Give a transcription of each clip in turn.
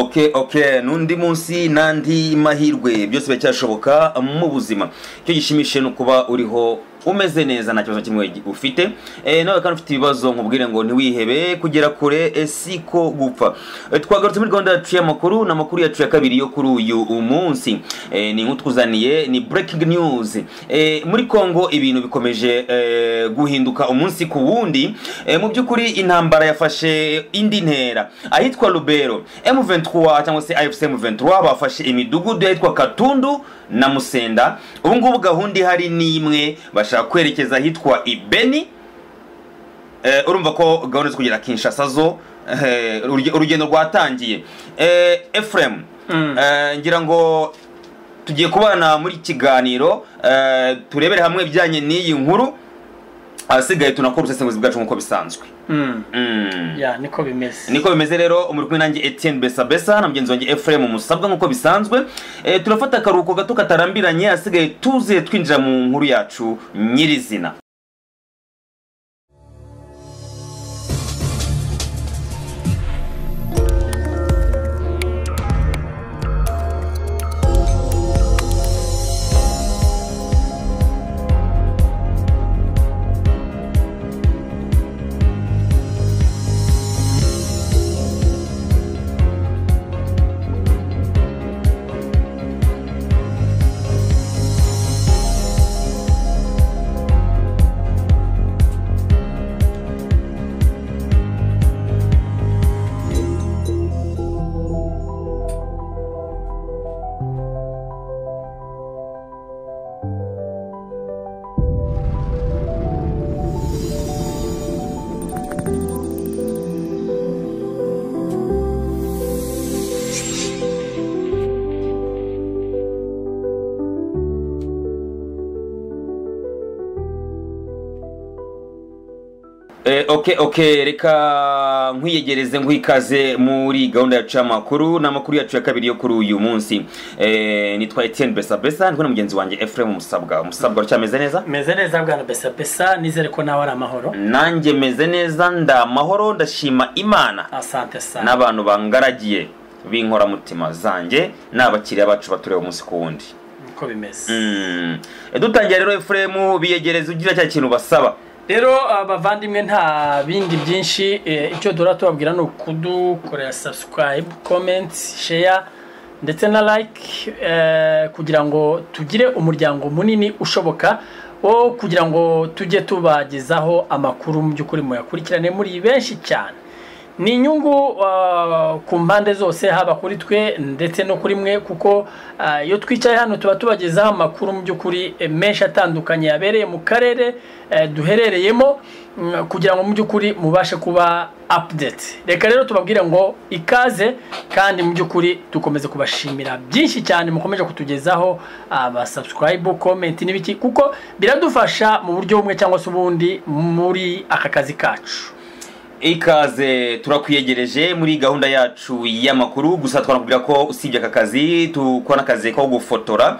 Okay, nundi munsi nandi mahirwe byose byacyashoboka mu buzima. Cyo gishimishe no kuba uriho umeze neza nta kibazo kimwe ufite. Nawe kandi ufite ibibazo nkubwire ngo ntiwihebe kugera kure siko gupfa. Twagarutse muri gahunda yacu y'amakuru n'amakuru yacu ya kabiri yo kuri uyu munsi. Ni nkutuzaniye ni breaking news. Muri Kongo ibintu bikomeje guhinduka umunsi ku wundi. Mu byukuri intambara yafashe indi ntera ahitwa Lubero. M23 cyangwa se AFC M23 bafashe imidugudu yitwa Katundu na Musenda. Ubu ngubu gahunda hari nimwe bashaka kwerekeza hitwa Ibeni. Urumva ko gahunda zo kugira Kinshasa zo urugendo rwatangiye. Ephraim ngira ngo tugiye kubana muri kiganiro turebere hamwe byanye n'iyi nkuru asigaye tunakora ubusesenguzi bwacu nkuko bisanzwe. Ya niko bimeze rero umuri kumwe nanjye Etienne Besa na mugenzi wanjye Ephraim Musabwa nkuko bisanzwe. Turafata akaruhuko gato katarambiranye asigaye tuze twinjira mu nkuru yacu nyirizina. Okay, reka nkwiyegereze nk'ikaze muri gahunda yacu y'amakuru n'amakuru yacu ya kabiri yo kuri uyu munsi. Nitwa Etienne Besa ndiko na mugenzi wanjye Ephraim Musabwa cyameze neza? Meze neza bwana Besa nizere ko nawe ari amahoro. Nanjye meze neza ndamahoro ndashima Imana. Asante sana. N'abantu bangaragiye binkora mutima zanjye n'abakiriya bacu batureba umunsi ku wundi. Uko bimeze. Dutangira rero Ephraim biyegereza ugira cya kintu basaba. Rero abavandimwe nta bindi byinshi icyo dora tubabwira no kudukorera subscribe, comment, share ndetse na like kugira ngo tugire umuryango munini ushoboka wo kugira ngo tujye tubagezaho amakuru mu byukuri mu yakurikirane muri benshi cyane. Ni inyungu ku mpande zose haba kuri twe ndetse no kuri mwe kuko iyo twicaye hano tuba tubagezaho amakuru mu byukuri menshi atandukanye yabereye mu karere duherereyemo kugira ngo mu byukuri mubashe kuba update. Reka rero tubabwire ngo ikaze kandi mu byukuri dukomeze kubashimira byinshi cyane mukomeje kutugezaho aba subscribe, comment n'ibiki kuko biradufasha mu buryo bumwe cyangwa se ubundi muri aka kazi kacu. Ikaze turakwiyegereje muri gahunda yacu y'amakuru gusa twanakubwira ko usibye aka kazi tukora akazi ko gufotora.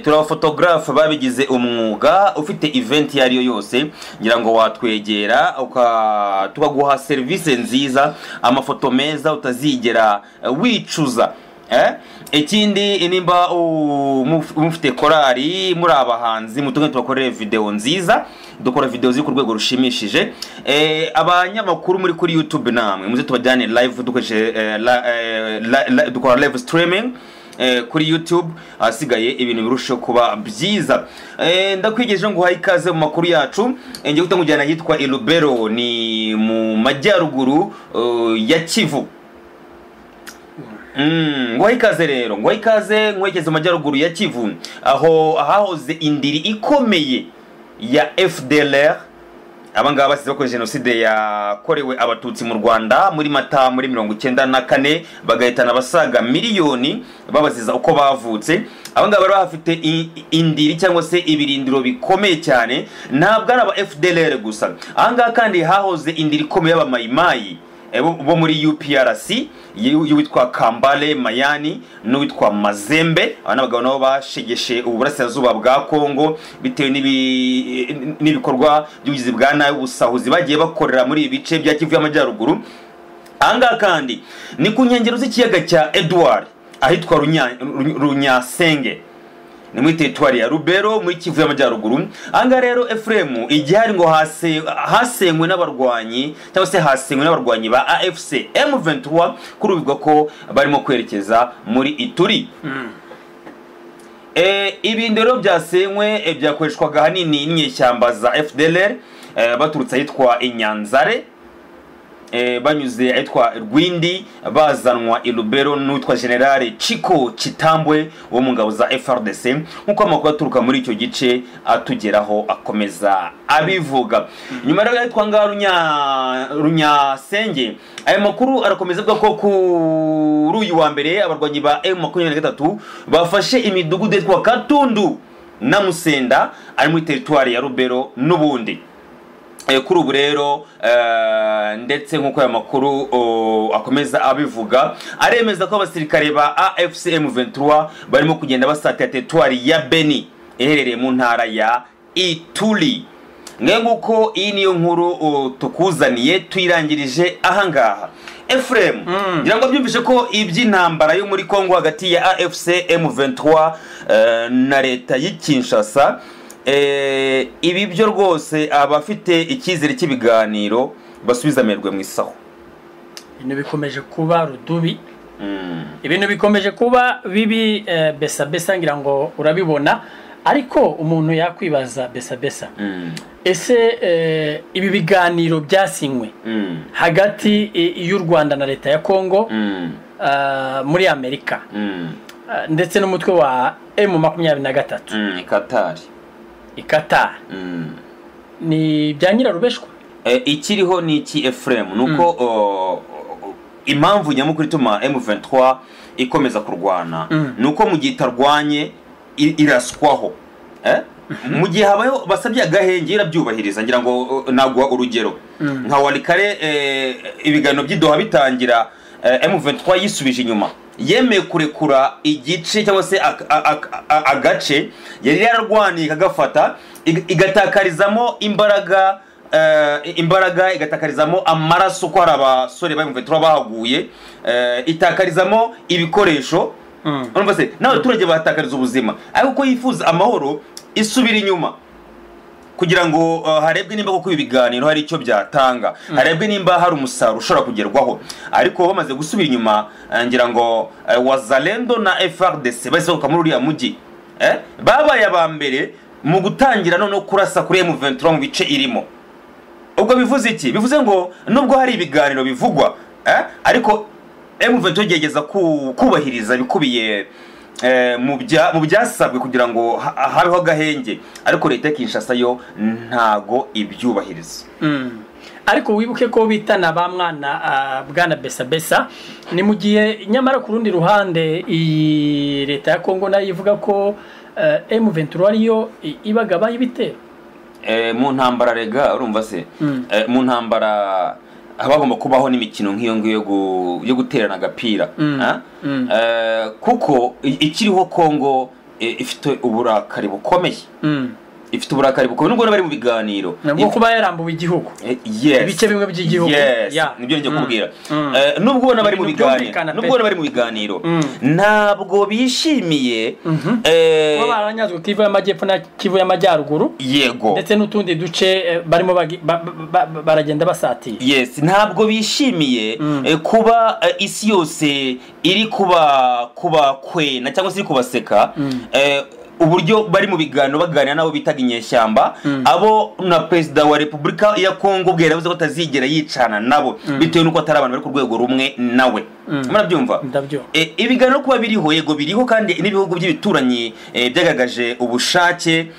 Turaba photographe babigize umwuga ufite event yariyo yose ngira ngo watwegera tukaguha service nziza amafoto meza utazigera wicuza. Ikindi nimba mufite korari muri abahanzi mutunge tubakorere video nziza dukora video ziri ku rwego rushimishije. Abanyamakuru muri kuri YouTube namwe muze tubajyane live dukoreshe dukora live streaming kuri YouTube asigaye ibintu birusho kuba byiza. Ndakwigejeje ngo hayi ikaze mu makuru yacu. Ngiye gutangujyana hitwa Lubero ni mu majyaruguru ya Kivu. Ngo ikaze rero ngo ikaze nkwegeze mu majyaruguru ya Kivu aho ahahoze indiri ikomeye ya FDLR abangaba basize ko genocide yakorewe abatutsi mu Rwanda muri Mata muri 1994 bagahitana abasaga miliyoni babaziza uko bavutse. Abangaba bari bafite indiri cyangwa se ibirindiro bikomeye cyane ntabwo ari aba FDLR gusa. Ahanga kandi hahoze indiri ikomeye y'abamayimayi bo muri UPRC witwa Kambale Mayani n'uwitwa Mazembe. Abana bagabo nabo bashegeshe uburasirazuba bwa Kongo bitewe n'ibikorwa by'ubugizi bwa nabi ubusahuzi bagiye bakorera muri ibice bya Kivu y'Amajyaruguru. Anga kandi ni ku nkengero z'ikiyaga cya Edward ahitwa Runyasenge ni muri teritwari ya Rubero muri Kivu y'Amajyaruguru. Anga rero Ephraim igihari ngo hasenywe n'abarwanyi cyangwa se hasenywe n'abarwanyi ba AFC M23 kuri ubwo ko barimo kwerekeza muri Ituri. Ibindi rero byasenywe byakoreshwaga hanini n'inyeshyamba za FDLR baturutse ahitwa Inyanzare banyuze ahitwa Rwindi bazanwa Ilubero n'utwa General Chiko Chitambwe wo mu ngabo za FRDC nkuko amakuru aturuka muri icyo gice atugeraho akomeza abivuga. Nyuma rero ahitwa Runyasenge aya makuru arakomeza avuga ko kuri uyu wa mbere abarwanyi ba M23 bafashe imidugudu yitwa Katundu na Musenda ari muri teritwari ya Rubero n'ubundi. Kuri ubu rero ndetse nkuko aya makuru akomeza abivuga aremeza ko abasirikare ba AFC M23 barimo kugenda basatira teritwari ya Beni iherereye mu ntara ya Ituri. Nguko iyi niyo nkuru tukuzaniye tuyirangirije ahangaha. Ephraim ngira ngo byumvishe ko iby'intambara yo muri Kongo hagati ya AFC M23 na leta y'Kinshasa ibi byo rwose abafite icyizere cy'ibiganiro basubiza amerwe mu isaho. Ibintu bikomeje kuba rudubi, ibintu bikomeje kuba bibi besa ngira ngo urabibona, ariko umuntu yakwibaza besa ese ibi biganiro byasinywe hagati y'u Rwanda na leta ya Kongo muri Amerika ndetse n'umutwe wa M23 Qatar ni bya nyirarubeshwa. Ikiriho ni iki Ephraim nuko impamvu nyamukuru ituma M23 ikomeza kurwana nuko mu gihe itarwanye iraswaho mu gihe habayo basabye agahenge irabyubahiriza. Ngira ngo nagwa urugero nka Walikare ibiganiro by'Idoha bitangira M23 yisubije inyuma yemeye kurekura igice cyangwa se agace yari yararwaniye kagafata igatakarizamo imbaraga igatakarizamo amaraso ko hari abasore ba M23 bahaguye itakarizamo ibikoresho urumva se n'abaturage batakariza ubuzima ariko ko yifuza amahoro isubira inyuma kugira ngo harebwe nimba koko ibiganiro hari icyo byatanga harebwe nimba hari umusaruro ushobora kugerwaho. Ariko bamaze gusubira inyuma ngira ngo Wazalendo na FRDC basohoka muri uriya mujyi babaye abambere mu gutangira none kurasa kuri M23 mu bice irimo. Ubwo bivuze iki? Bivuze ngo nubwo hari ibiganiro bivugwa ariko M23 yegeza kubahiriza bikubiye mu byasabwe kugira ngo habeho gahenge, ariko leta ya Kinshasa yo ntago ibyubahiriza. Ariko wibuke ko bitana ba mwana bwana besa ni mu gihe nyamara ku rundi ruhande iyi leta ya Kongo nayo ivuga ko M23 ariyo ibagabaye ibitero mu ntambara rega urumva se mu ntambara habagomba kubaho n'imikino nk'iyo ngiyo yo guterana agapira kuko ikiriho Kongo ifite uburakari bukomeye ifite uburakari bukomeye nubwo bari mu biganiro nabwo kuba yarambuwe igihugu ibice bimwe by'igihugu nibyo ngiye kubwira nubwo bari mu biganiro ntabwo bishimiye ko baranyazwe Kivu y'Amajyepfo na Kivu y'Amajyaruguru yego ndetse n'utundi duce barimo baragenda basatira ntabwo bishimiye kuba isi yose iri kuba kwena cyangwa se iri kubaseka uburyo bari mu biganiro baganira nabo bitaga inyeshyamba abo na Perezida wa Repubulika ya Kongo bwera yavuze ko tazigera yicana nabo bitewe nuko atari abantu bari ku rwego rumwe nawe. Murabyumva ibiganiro kuba biriho yego biriho kandi n'ibihugu by'ibituranyi byagagaje ubushake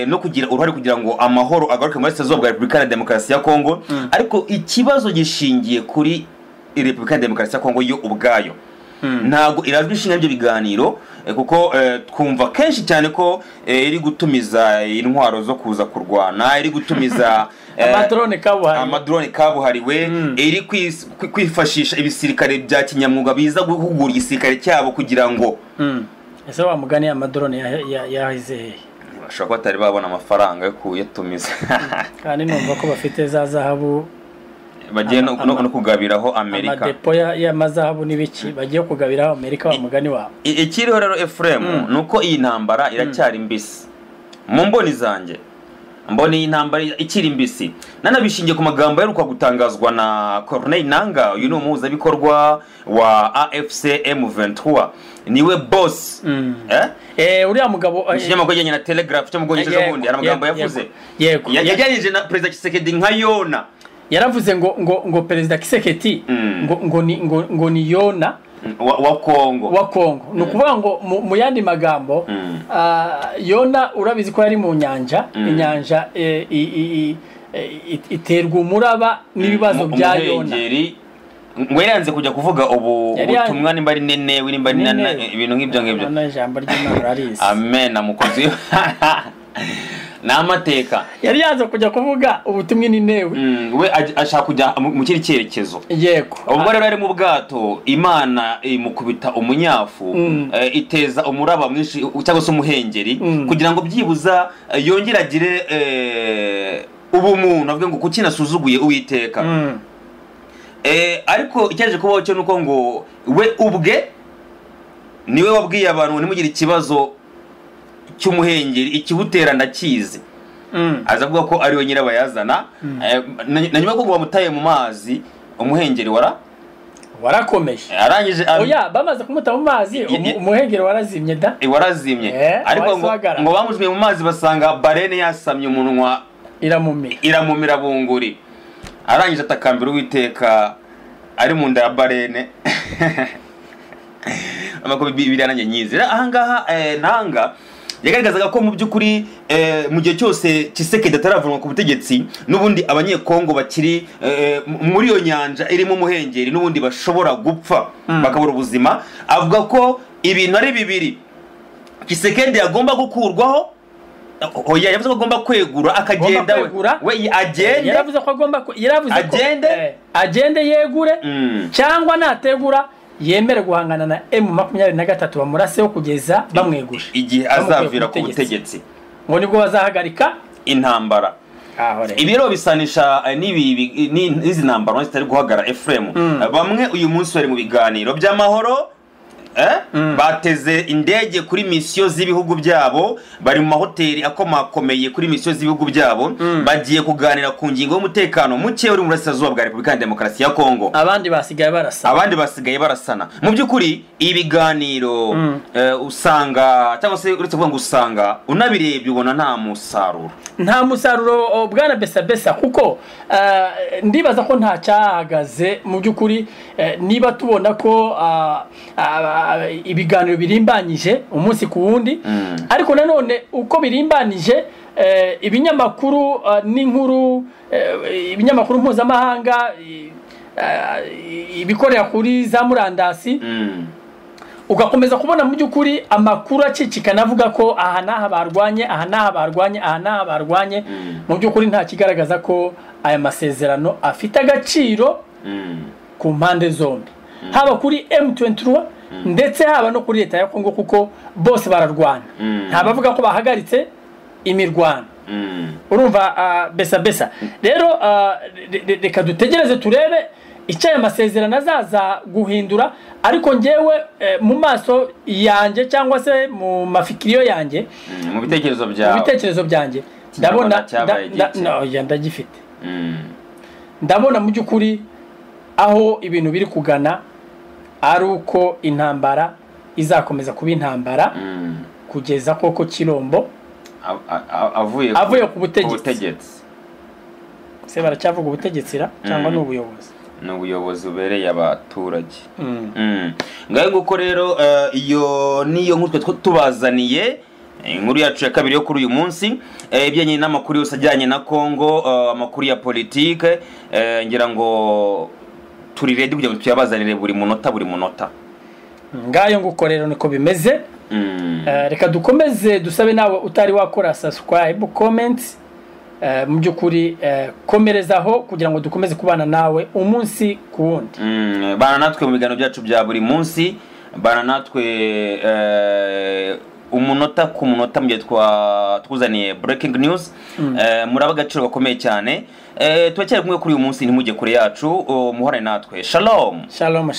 no kugira uruhare kugira ngo amahoro agaruke muri Sezobwa bwa Repubulika ya Demokarasi ya Kongo, ariko ikibazo gishingiye kuri Repubulika ya Demokarasi ya Kongo yo ubwayo ntago irazwi ishinga ibyo biganiro kuko twumva kenshi cyane ko iri gutumiza intwaro zo kuza kurwana, iri gutumiza amadrone kabuhariwe, iri kwifashisha ibisirikare bya kinyamwuga biza guhugura igisirikare cyabo kugira ngo ese wa mugani amadrone yahize bashobora ko batari babona amafaranga yo kuyatumiza kandi numva ko bafite za zahabu bagiye no kugabiraho Amerika amadepo y'amazahabu n'ibiki bagiye kugabiraho Amerika wa mugani wabo. Ikiriho rero Ephraim nuko iyi ntambara iracyari mbisi mu mboni zanjye, mboni iyi ntambara ikiri mbisi, nanabishingiye ku magambo yaruka gutangazwa na Corneille Nangaa, uyu ni umuhuzabikorwa wa AFC M23, niwe boss uriya mugabo ikinyamakuru kijyanye na Telegraph cyo mu Bwongereza ejobundi hari amagambo yavuze yajyanije na Perezida Tshisekedi nka Yona. Yaravuze ngo Perezida Tshisekedi ngo ni Yona wa Kongo. Ni ukuvuga ngo mu yandi magambo Yona urabizi ko yari mu nyanja, inyanja iterwa umuraba n'ibibazo bya Yona. Ngo yanze kujya kuvuga ubutumwa nimba ari nene nimba ari nana ibintu nk'ibyo n'ijambo ry'Imana rarize. Amen amukozi n'amateka yari yaza kujya kuvuga ubutumwa ninewe we ashaka kujya mu kiri cyerekezo. Yego ubwo rero ari mu bwato Imana imukubita umunyafu iteza umuraba mwinshi cyangwa se umuhengeri kugira ngo byibuza yongere agire ubumuntu avuga ngo kuki nasuzuguye Uwiteka. Ariko icyaje kubaho cyo nuko ngo we ubwe niwe wabwiye abantu nimugire ikibazo cy'umuhengeri ikibutera ndakizi. Aza avuga ko ari we nyirabayazana na nyuma ko bamutaye mu mazi umuhengeri warakomeje arangije oya bamaze kumuta mu mazi umuhengeri warazimye da warazimye ariko ngo bamujwe mu mazi basanga barene yasamye umunwa iramumira bunguri. Arangije atakambira Uwiteka ari mu nda ya barene amako bibirananye nyizira. Ahangaha Nangaa yagaragazaga ko mu by'ukuri mu gihe cyose Tshisekedi ataravunwa ku butegetsi n'ubundi abanyekongo bakiri muri iyo nyanja irimo umuhengeri n'ubundi bashobora gupfa bakabura ubuzima. Avuga ko ibintu ari bibiri Tshisekedi yagomba gukurwaho. Oya yavuze ko agomba kwegura akagenda we agende. Yaravuze ko agende yegure cyangwa nategura yemere guhangana na M23 bamuraseho kugeza bamweguje igihe azavira ku butegetsi ngo nibwo bazahagarika intambara. Ibiro bisanisha n'izi ntambara zitari guhagara Ephraim. Bamwe uyu munsi bari mu biganiro by'amahoro bateze indege kuri misiyo z'ibihugu byabo, bari mu mahoteli akomakomeye kuri misiyo z'ibihugu byabo, bagiye kuganira ku ngingo y'umutekano muke uri mu burasirazuba bwa Repubulika ya Demokarasi ya Kongo. Abandi basigaye barasana. Mu by'ukuri ibiganiro usanga cyangwa se uretse kuvuga ngo usanga unabirebye ubona nta musaruro bwana besa kuko ndibaza ko nta cyahagaze mu by'ukuri. Niba tubona ko ibiganiro birimbanyije umunsi ku wundi ariko nanone uko birimbanije ibinyamakuru n'inkuru ibinyamakuru mpuzamahanga ibikorera kuri za murandasi ugakomeza kubona mu by'ukuri amakuru acicikana avuga ko aha n'aha barwanye mu by'ukuri nta kigaragaza ko aya masezerano afite agaciro ku mpande zombi, haba kuri M23 ndetse haba no kuri leta ya Kongo kuko bose bararwana. Nta bavuga ko bahagaritse imirwano. Urumva besa rero reka dutegereze turebe icyo aya masezerano azaza guhindura. Ariko ngewe mu maso yanjye cyangwa se mu mafikiriyo yanjye mu bitekerezo byanjye ndabona ndagifite ndabona mu by'ukuri aho ibintu biri kugana ari uko intambara izakomeza kuba intambara kugeza koko Kirombo avuye ku butegetsi. Se baracyavuga ubutegetsi cyangwa n'ubuyobozi ubereye abaturage. Ngaho nguko rero iyo niyo nkutwe tubazaniye inkuru yacu ya kabiri yo kuri uyu munsi ibyenye n'amakuru yose ajyanye na Kongo, amakuru ya politike ngira ngo turi ready kugira ngo tuyabazanire buri munota. Ngayo nguko rero niko bimeze. Reka dukomeze dusabe nawe utari wakora subscribe comment mu by'ukuri komerezaho kugira ngo dukomeze kubana nawe umunsi ku wundi. Bana natwe mu biganiro byacu bya buri munsi, bana natwe umunota ku munota mu gihe twuzaniye breaking news muraba agaciro gakomeye cyane twacyari kumwe kuri uyu munsi ntimujye kure yacu muhorane natwe. Shalom. Shalom.